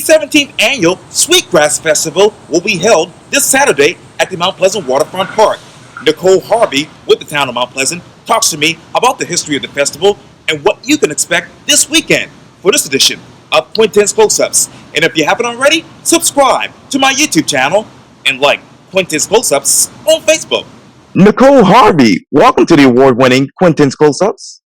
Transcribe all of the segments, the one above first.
17th annual Sweetgrass Festival will be held this Saturday at the Mount Pleasant Waterfront Park. Nicole Harvey with the town of Mount Pleasant talks to me about the history of the festival and what you can expect this weekend for this edition of Quintin's Close-Ups. And if you haven't already, subscribe to my YouTube channel and like Quintin's Close-Ups on Facebook. Nicole Harvey, welcome to the award-winning Quintin's Close-Ups.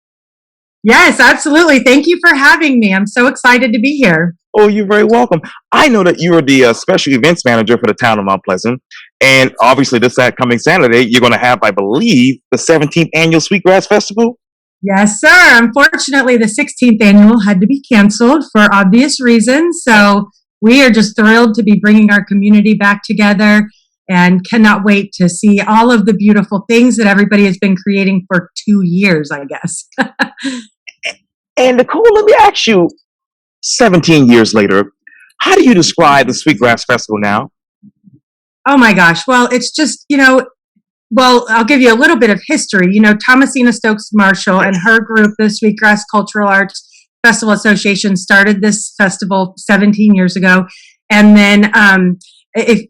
Yes, absolutely. Thank you for having me. I'm so excited to be here. Oh, you're very welcome. I know that you are the special events manager for the town of Mount Pleasant. And obviously this coming Saturday, you're going to have, I believe, the 17th annual Sweetgrass Festival. Yes, sir. Unfortunately, the 16th annual had to be canceled for obvious reasons. So we are just thrilled to be bringing our community back together and cannot wait to see all of the beautiful things that everybody has been creating for 2 years, I guess. And Nicole, let me ask you, 17 years later, how do you describe the Sweetgrass Festival now? Oh my gosh. Well, it's just, I'll give you a little bit of history. Thomasina Stokes Marshall and her group, the Sweetgrass Cultural Arts Festival Association, started this festival 17 years ago. And then if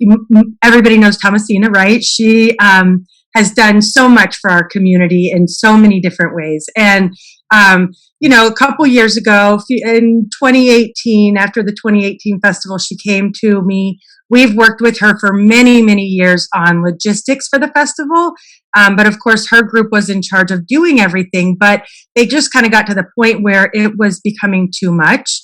everybody knows Thomasina, right? She has done so much for our community in so many different ways. And a couple years ago, in 2018, after the 2018 festival, she came to me. We've worked with her for many, many years on logistics for the festival. But of course, her group was in charge of doing everything, but they just kind of got to the point where it was becoming too much.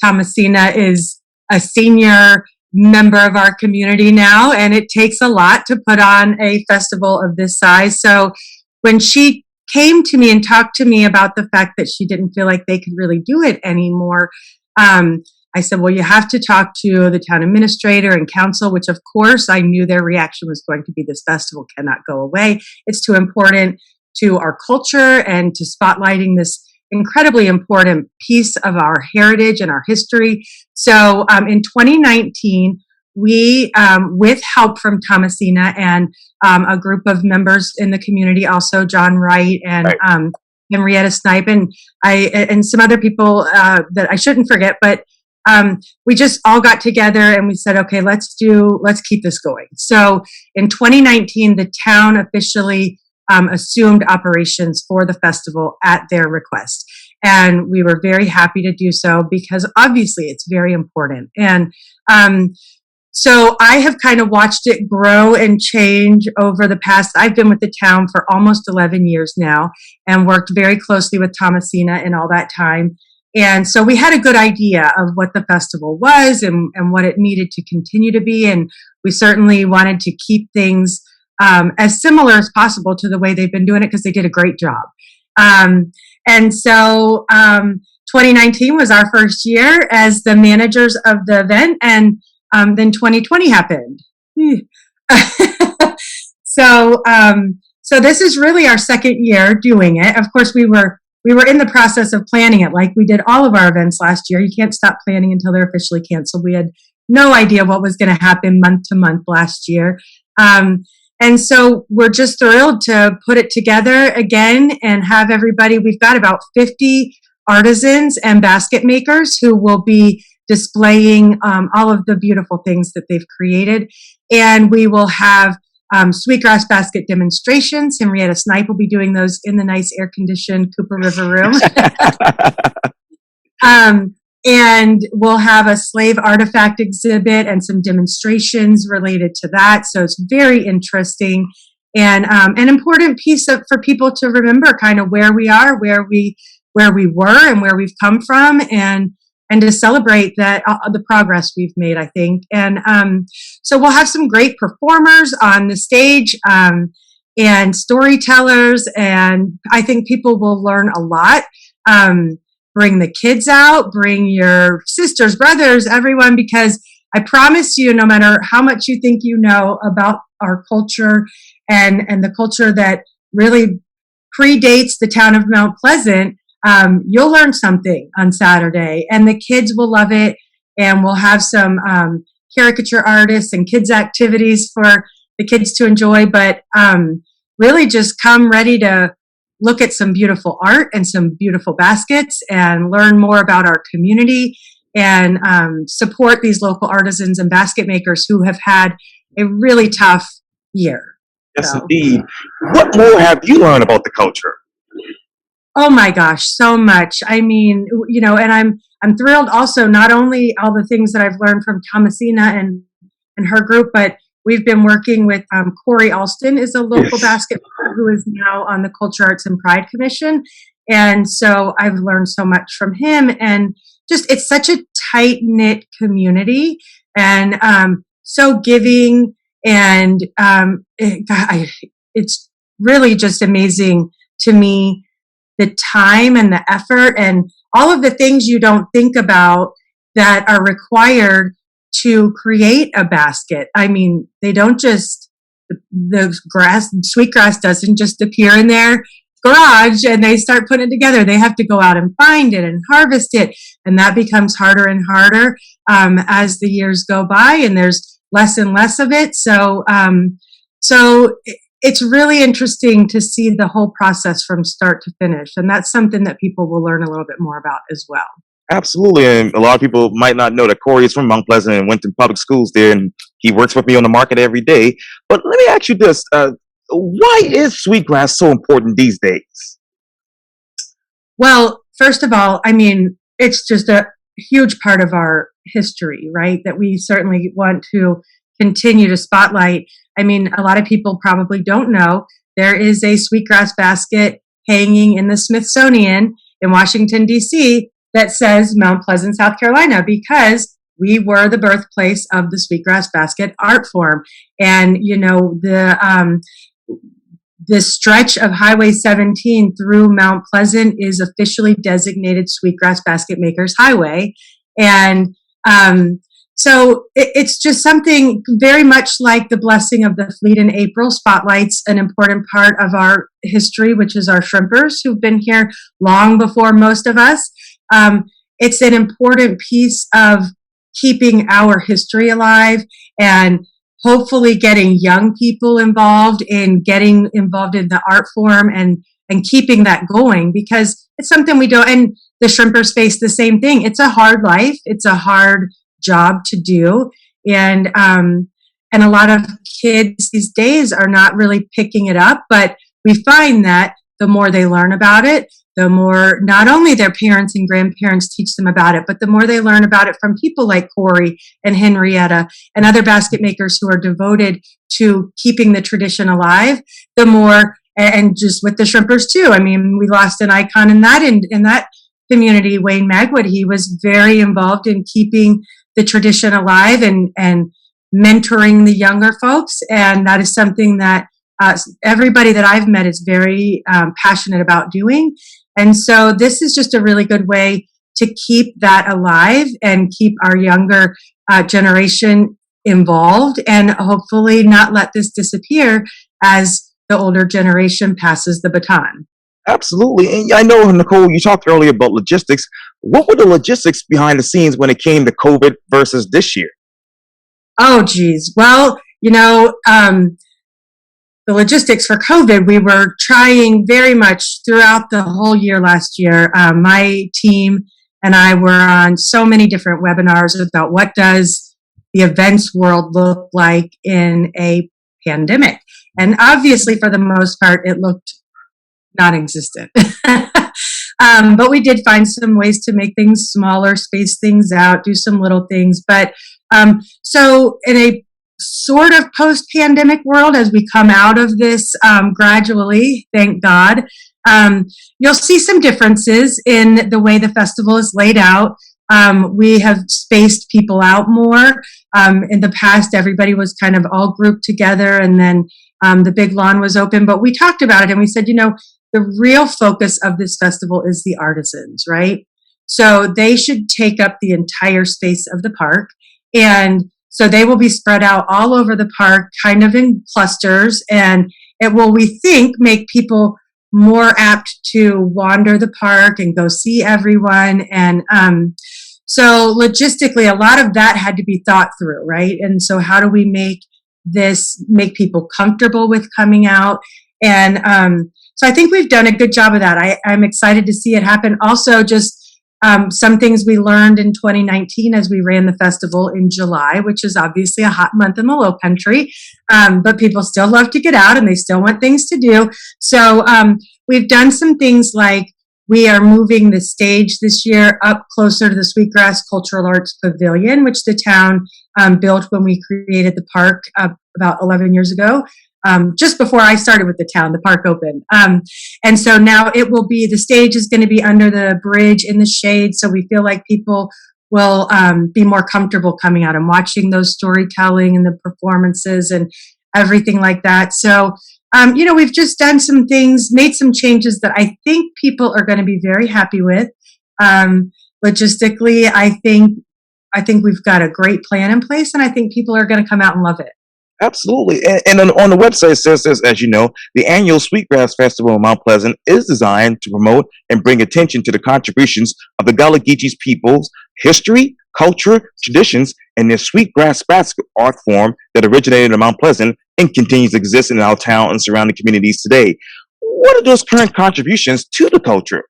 Thomasina is a senior member of our community now, and it takes a lot to put on a festival of this size. So when she came to me and talked to me about the fact that she didn't feel like they could really do it anymore, I said, well, you have to talk to the town administrator and council, which of course I knew their reaction was going to be, this festival cannot go away. It's too important to our culture and to spotlighting this incredibly important piece of our heritage and our history. So in 2019, we, with help from Thomasina and a group of members in the community, also John Wright and Henrietta Snipe and some other people that I shouldn't forget, but we just all got together and we said, okay, let's keep this going. So in 2019, the town officially assumed operations for the festival at their request. And we were very happy to do so because obviously it's very important. And so I have kind of watched it grow and change over the past. I've been with the town for almost 11 years now and worked very closely with Thomasina in all that time. And so we had a good idea of what the festival was and what it needed to continue to be. And we certainly wanted to keep things as similar as possible to the way they've been doing it because they did a great job. And so 2019 was our first year as the managers of the event, and then 2020 happened. So this is really our second year doing it. Of course, we were in the process of planning it, like we did all of our events last year. You can't stop planning until they're officially canceled. We had no idea what was going to happen month to month last year. And so we're just thrilled to put it together again and have everybody. We've got about 50 artisans and basket makers who will be displaying all of the beautiful things that they've created. And we will have Sweetgrass Basket demonstrations. Henrietta Snipe will be doing those in the nice air-conditioned Cooper River room. And we'll have a slave artifact exhibit and some demonstrations related to that. So it's very interesting and an important piece for people to remember kind of where we are, where we were and where we've come from, and to celebrate that the progress we've made, I think. And so we'll have some great performers on the stage and storytellers, and I think people will learn a lot. Bring the kids out, bring your sisters, brothers, everyone, because I promise you, no matter how much you think you know about our culture and the culture that really predates the town of Mount Pleasant, you'll learn something on Saturday, and the kids will love it. And we'll have some caricature artists and kids activities for the kids to enjoy, but really just come ready to look at some beautiful art and some beautiful baskets and learn more about our community and support these local artisans and basket makers who have had a really tough year. Yes, So, indeed. What more have you learned about the culture? oh my gosh, so much. I mean, and I'm thrilled also, not only all the things that I've learned from Thomasina and her group, but we've been working with Corey Alston is a local Yes. basket maker who is now on the Culture, Arts, and Pride Commission. And so I've learned so much from him. And just, it's such a tight knit community and so giving. And it's really just amazing to me, the time and the effort and all of the things you don't think about that are required to create a basket. I mean, they don't just, the sweetgrass doesn't just appear in their garage and they start putting it together. They have to go out and find it and harvest it. And that becomes harder and harder as the years go by and there's less and less of it. So it's really interesting to see the whole process from start to finish. And that's something that people will learn a little bit more about as well. Absolutely, and a lot of people might not know that Corey is from Mount Pleasant and went to public schools there, and he works with me on the market every day. But let me ask you this: why is sweetgrass so important these days? Well, first of all, I mean, it's just a huge part of our history, right? That we certainly want to continue to spotlight. I mean, a lot of people probably don't know there is a sweetgrass basket hanging in the Smithsonian in Washington, D.C. that says Mount Pleasant, South Carolina, because we were the birthplace of the Sweetgrass Basket art form. And, the stretch of Highway 17 through Mount Pleasant is officially designated Sweetgrass Basket Makers Highway. And so it's just something very much like the blessing of the fleet in April spotlights an important part of our history, which is our shrimpers who've been here long before most of us. It's an important piece of keeping our history alive and hopefully getting young people involved in getting involved in the art form and keeping that going because it's something we don't, and the shrimpers face the same thing. It's a hard life. It's a hard job to do. And a lot of kids these days are not really picking it up, but we find that the more they learn about it, the more not only their parents and grandparents teach them about it, but the more they learn about it from people like Corey and Henrietta and other basket makers who are devoted to keeping the tradition alive, the more, and just with the shrimpers too. I mean, we lost an icon in that community, Wayne Magwood. He was very involved in keeping the tradition alive and mentoring the younger folks. And that is something that everybody that I've met is very passionate about doing. And so this is just a really good way to keep that alive and keep our younger generation involved and hopefully not let this disappear as the older generation passes the baton. Absolutely, and I know, Nicole, you talked earlier about logistics. What were the logistics behind the scenes when it came to COVID versus this year? Oh, geez. Well, the logistics for COVID, we were trying very much throughout the whole year last year. My team and I were on so many different webinars about what does the events world look like in a pandemic. And obviously, for the most part, it looked non-existent. But we did find some ways to make things smaller, space things out, do some little things. But so in a sort of post-pandemic world, as we come out of this gradually, thank God, you'll see some differences in the way the festival is laid out. We have spaced people out more. In the past, everybody was kind of all grouped together, and then the big lawn was open. But we talked about it, and we said, the real focus of this festival is the artisans, right? So they should take up the entire space of the park. And so they will be spread out all over the park, kind of in clusters. And it will, we think, make people more apt to wander the park and go see everyone. And so logistically, a lot of that had to be thought through, right? And so how do we make people comfortable with coming out? And so I think we've done a good job of that. I'm excited to see it happen. Also, just some things we learned in 2019 as we ran the festival in July, which is obviously a hot month in the Low Country, but people still love to get out and they still want things to do. So we've done some things like we are moving the stage this year up closer to the Sweetgrass Cultural Arts Pavilion, which the town built when we created the park about 11 years ago. Just before I started with the town, the park opened. And so now the stage is going to be under the bridge in the shade. So we feel like people will be more comfortable coming out and watching those storytelling and the performances and everything like that. So, we've just done some things, made some changes that I think people are going to be very happy with. Logistically, I think we've got a great plan in place, and I think people are going to come out and love it. Absolutely. And on the website it says this, as you know, the annual Sweetgrass Festival in Mount Pleasant is designed to promote and bring attention to the contributions of the Gullah Geechee people's history, culture, traditions, and their Sweetgrass Basket art form that originated in Mount Pleasant and continues to exist in our town and surrounding communities today. What are those current contributions to the culture?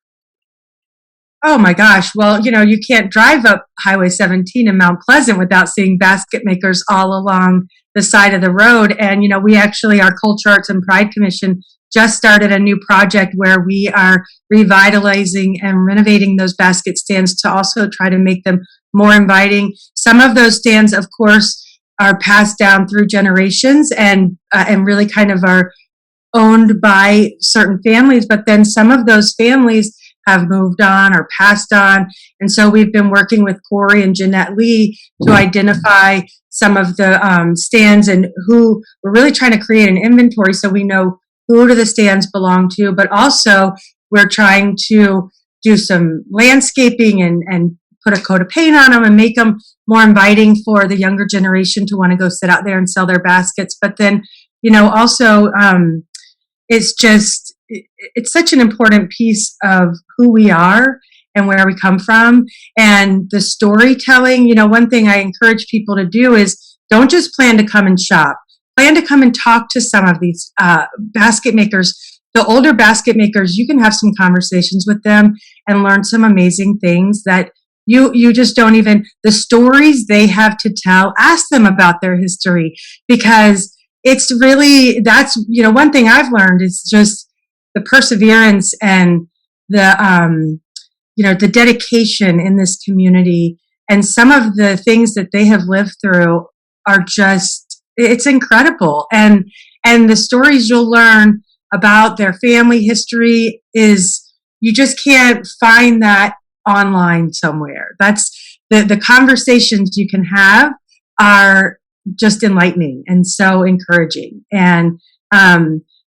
Oh my gosh. Well, you can't drive up Highway 17 in Mount Pleasant without seeing basket makers all along the side of the road. And, we actually, our Culture, Arts, and Pride Commission just started a new project where we are revitalizing and renovating those basket stands to also try to make them more inviting. Some of those stands, of course, are passed down through generations and really kind of are owned by certain families, but then some of those families have moved on or passed on. And so we've been working with Corey and Jeanette Lee to identify some of the stands and who we're really trying to create an inventory so we know who do the stands belong to, but also we're trying to do some landscaping and put a coat of paint on them and make them more inviting for the younger generation to want to go sit out there and sell their baskets. But then, also it's such an important piece of who we are and where we come from. And the storytelling, one thing I encourage people to do is don't just plan to come and shop. Plan to come and talk to some of these basket makers. The older basket makers, you can have some conversations with them and learn some amazing things that you just don't even, the stories they have to tell, ask them about their history, because it's really, that's, one thing I've learned is just the perseverance and the, the dedication in this community. And some of the things that they have lived through are just, it's incredible. And the stories you'll learn about their family history is, you just can't find that online somewhere. That's the conversations you can have are just enlightening and so encouraging. And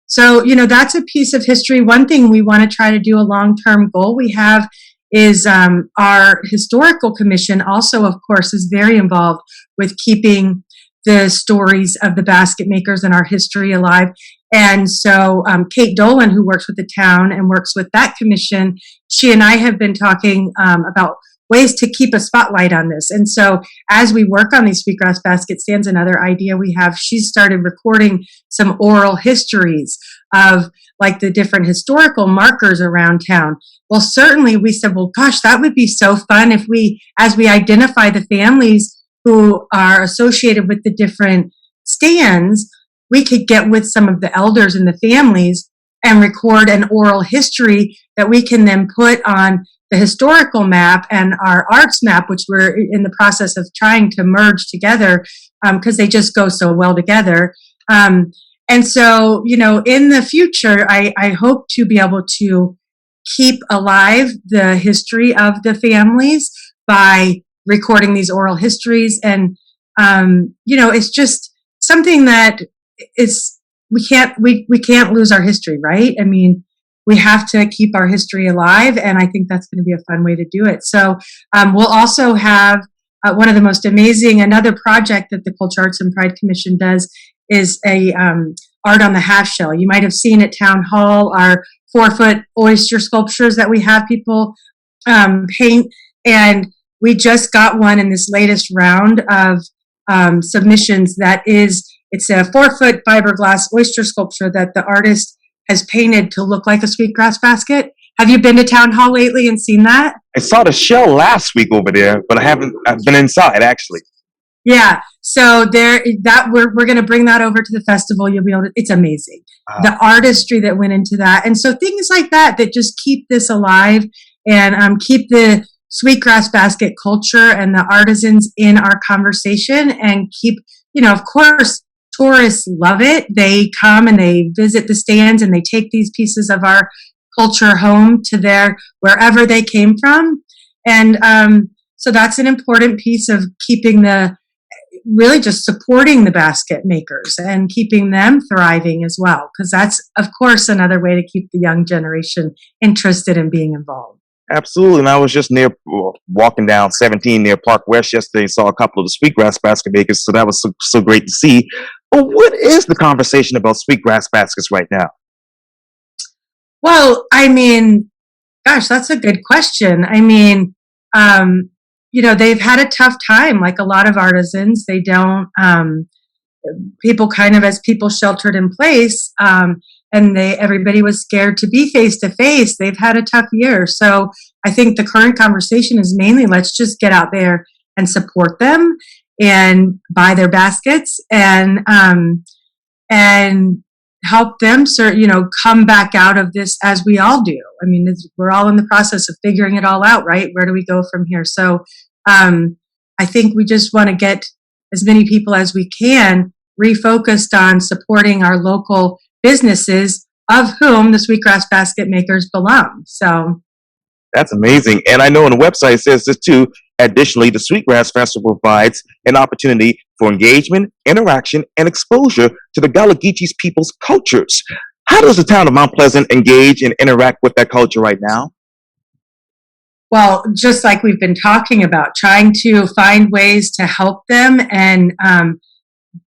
so, that's a piece of history. One thing we want to try to do, a long-term goal we have, is our historical commission also, of course, is very involved with keeping the stories of the basket makers and our history alive. And so Kate Dolan, who works with the town and works with that commission, she and I have been talking about ways to keep a spotlight on this. And so as we work on these Sweetgrass basket stands, another idea we have, she's started recording some oral histories of like the different historical markers around town. Well, certainly we said, well, gosh, that would be so fun if we, as we identify the families who are associated with the different stands, we could get with some of the elders in the families and record an oral history that we can then put on the historical map and our arts map, which we're in the process of trying to merge together because they just go so well together. And so, in the future, I hope to be able to keep alive the history of the families by recording these oral histories. And, it's just something that we can't lose our history, right? I mean, we have to keep our history alive, and I think that's going to be a fun way to do it. So we'll also have one of the most amazing, another project that the Culture, Arts, and Pride Commission does is a art on the half shell. You might have seen at Town Hall our 4-foot oyster sculptures that we have people paint, and we just got one in this latest round of submissions it's a 4-foot fiberglass oyster sculpture that the artist has painted to look like a sweetgrass basket, Have you been to Town Hall lately and seen that? I saw the show last week over there, but I've been inside actually. Yeah. So we're going to bring that over to the festival. You'll be able to, it's amazing. The artistry that went into that. And so things like that just keep this alive and keep the Sweetgrass basket culture and the artisans in our conversation and keep, of course, tourists love it. They come and they visit the stands and they take these pieces of our culture home to wherever they came from. And so that's an important piece of keeping really just supporting the basket makers and keeping them thriving as well. Because that's, of course, another way to keep the young generation interested in being involved. Absolutely. And I was just walking down 17 near Park West yesterday, saw a couple of the Sweetgrass Basket Makers. So that was so great to see. But what is the conversation about Sweetgrass baskets right now? Well, I mean, gosh, that's a good question. I mean, they've had a tough time, like a lot of artisans. They don't, as people sheltered in place, and everybody was scared to be face to face. They've had a tough year. So I think the current conversation is mainly let's just get out there and support them and buy their baskets and help them come back out of this as we all do. I mean, we're all in the process of figuring it all out, right? Where do we go from here? So I think we just want to get as many people as we can refocused on supporting our local businesses, of whom the Sweetgrass Basket Makers belong. So that's amazing. And I know on the website it says this too. Additionally, the Sweetgrass Festival provides an opportunity for engagement, interaction, and exposure to the Gullah Geechee's people's cultures. How does the town of Mount Pleasant engage and interact with that culture right now? Well, just like we've been talking about, trying to find ways to help them and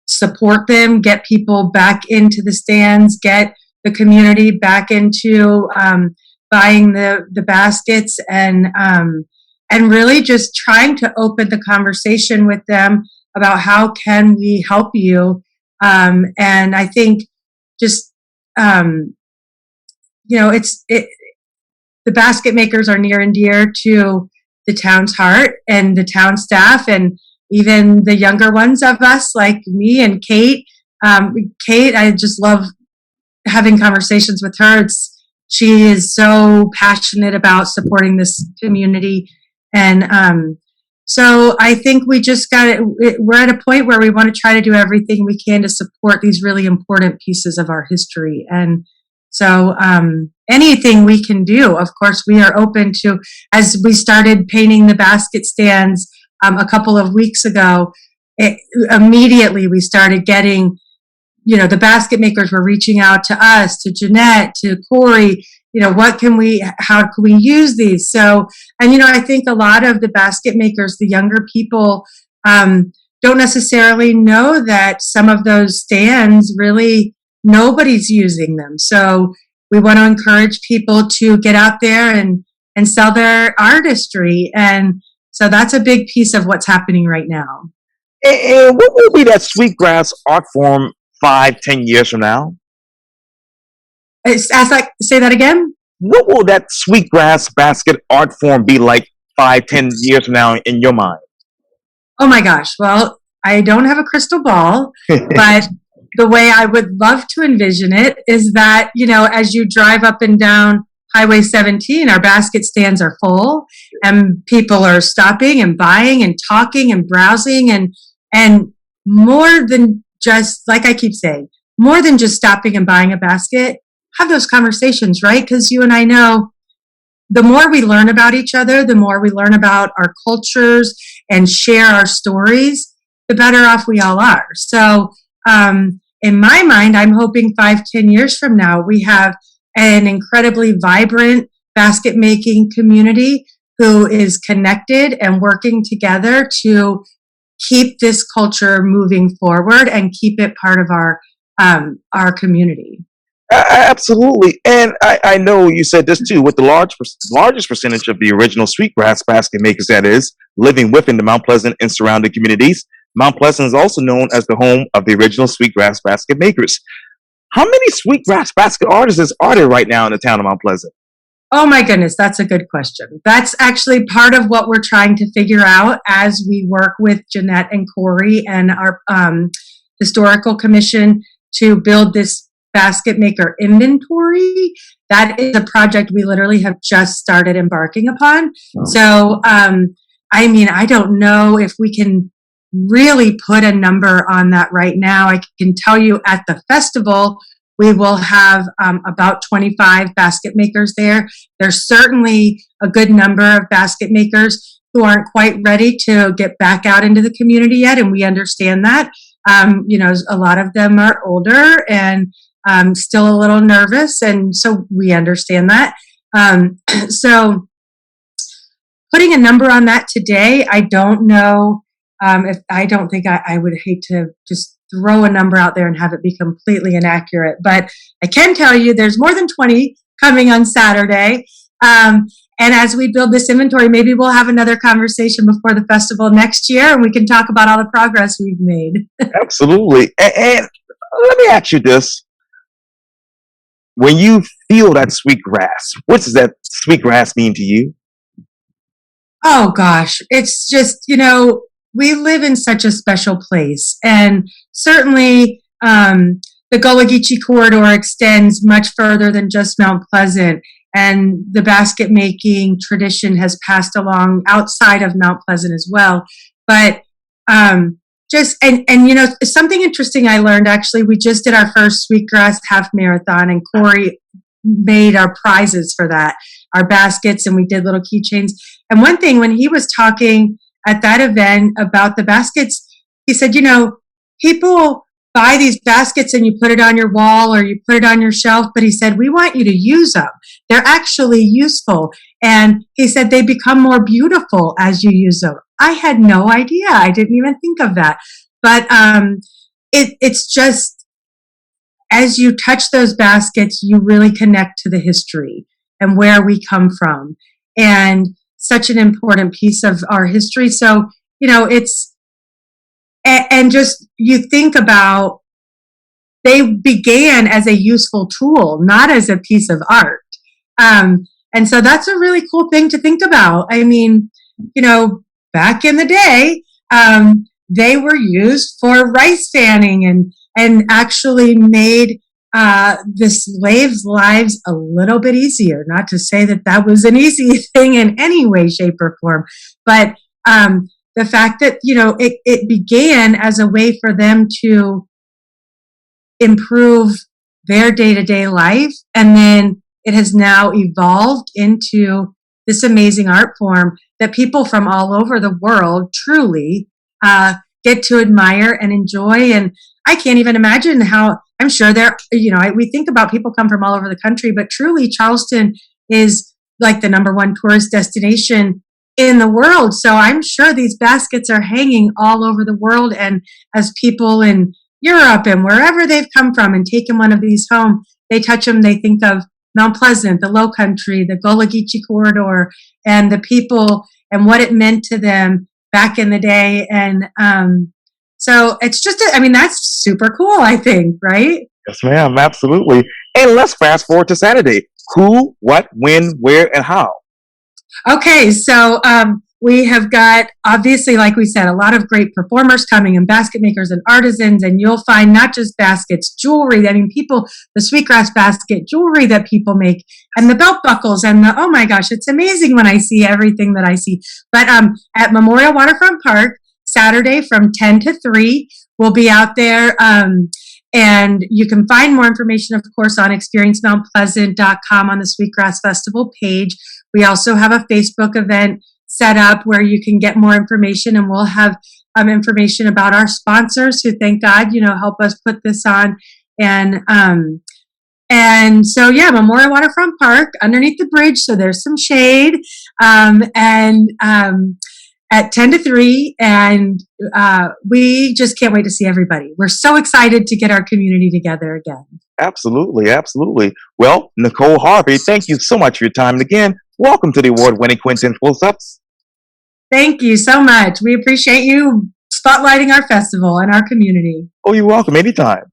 support them, get people back into the stands, get the community back into buying the baskets and really just trying to open the conversation with them about how can we help you. And I think just, the basket makers are near and dear to the town's heart and the town staff and even the younger ones of us like me and Kate. Kate, I just love having conversations with her. She is so passionate about supporting this community. And so I think we just we're at a point where we want to try to do everything we can to support these really important pieces of our history. And so anything we can do, of course, we are open to. As we started painting the basket stands a couple of weeks ago, immediately we started getting, the basket makers were reaching out to us, to Jeanette, to Corey, how can we use these? So, and, I think a lot of the basket makers, the younger people, don't necessarily know that some of those stands really nobody's using them. So we want to encourage people to get out there and sell their artistry. And so that's a big piece of what's happening right now. And what will be that Sweetgrass art form 5-10 years from now? Say that again? What will that Sweetgrass basket art form be like 5-10 years from now in your mind? Oh my gosh. Well, I don't have a crystal ball, but the way I would love to envision it is that, as you drive up and down Highway 17, our basket stands are full and people are stopping and buying and talking and browsing and more than just, like I keep saying, more than just stopping and buying a basket, have those conversations, right? Because you and I know the more we learn about each other, the more we learn about our cultures and share our stories, the better off we all are. So in my mind, I'm hoping 5-10 years from now, we have an incredibly vibrant basket making community who is connected and working together to keep this culture moving forward and keep it part of our community. Absolutely. And I know you said this too, with the largest percentage of the original Sweetgrass basket makers, that is, living within the Mount Pleasant and surrounding communities. Mount Pleasant is also known as the home of the original Sweetgrass basket makers. How many Sweetgrass basket artisans are there right now in the town of Mount Pleasant? Oh my goodness, that's a good question. That's actually part of what we're trying to figure out as we work with Jeanette and Corey and our historical commission to build this basket maker inventory. That is a project we literally have just started embarking upon. So, I mean, I don't know if we can really put a number on that right now. I can tell you at the festival, we will have about 25 basket makers there. There's certainly a good number of basket makers who aren't quite ready to get back out into the community yet, and we understand that. You know, a lot of them are older and still a little nervous, and so we understand that. So putting a number on that today, I don't know. If I don't think I would hate to just throw a number out there and have it be completely inaccurate, but I can tell you there's more than 20 coming on Saturday. And as we build this inventory, maybe we'll have another conversation before the festival next year, and we can talk about all the progress we've made. Absolutely. And let me ask you this. When you feel that sweetgrass, what does that sweetgrass mean to you? Oh gosh, it's just, you know, we live in such a special place, and certainly the Gullah Geechee corridor extends much further than just Mount Pleasant, and the basket making tradition has passed along outside of Mount Pleasant as well. But just and you know, something interesting I learned, actually, we just did our first Sweetgrass half marathon, and Corey made our prizes for that, our baskets, and we did little keychains. And one thing, when he was talking at that event about the baskets, he said, you know, people buy these baskets and you put it on your wall or you put it on your shelf, but he said, we want you to use them. They're actually useful. And he said, they become more beautiful as you use them. I had no idea. I didn't even think of that. But it's just, as you touch those baskets, you really connect to the history and where we come from. And such an important piece of our history. So, you know, it's, and just you think about, they began as a useful tool, not as a piece of art. And so that's a really cool thing to think about. I mean, you know, back in the day, they were used for rice fanning and actually made the slaves' lives a little bit easier. Not to say that that was an easy thing in any way, shape, or form, but the fact that, you know, it began as a way for them to improve their day-to-day life, and then it has now evolved into this amazing art form that people from all over the world truly get to admire and enjoy. And I can't even imagine how, I'm sure there, you know, we think about people come from all over the country, but truly Charleston is like the #1 tourist destination in the world. So I'm sure these baskets are hanging all over the world. And as people in Europe and wherever they've come from and taken one of these home, they touch them, they think of Mount Pleasant, the Low Country, the Gullah Geechee corridor, and the people and what it meant to them back in the day. And so it's just, I mean, that's super cool, I think, right? Yes, ma'am. Absolutely. And let's fast forward to Saturday. Who, what, when, where, and how? Okay, so we have got, obviously, like we said, a lot of great performers coming, and basket makers and artisans, and you'll find not just baskets, jewelry. I mean, people, the Sweetgrass basket jewelry that people make, and the belt buckles, and the, oh my gosh, it's amazing when I see everything that I see. But at Memorial Waterfront Park, Saturday from 10 to 3, we'll be out there. And you can find more information, of course, on experiencemountpleasant.com on the Sweetgrass Festival page. We also have a Facebook event set up where you can get more information, and we'll have information about our sponsors who, thank God, you know, help us put this on. And so, yeah, Memorial Waterfront Park underneath the bridge, so there's some shade, at 10 to 3, and we just can't wait to see everybody. We're so excited to get our community together again. Absolutely, absolutely. Well, Nicole Harvey, thank you so much for your time. And again, welcome to the award-winning Quintin Close-Ups. Thank you so much. We appreciate you spotlighting our festival and our community. Oh, you're welcome. Anytime.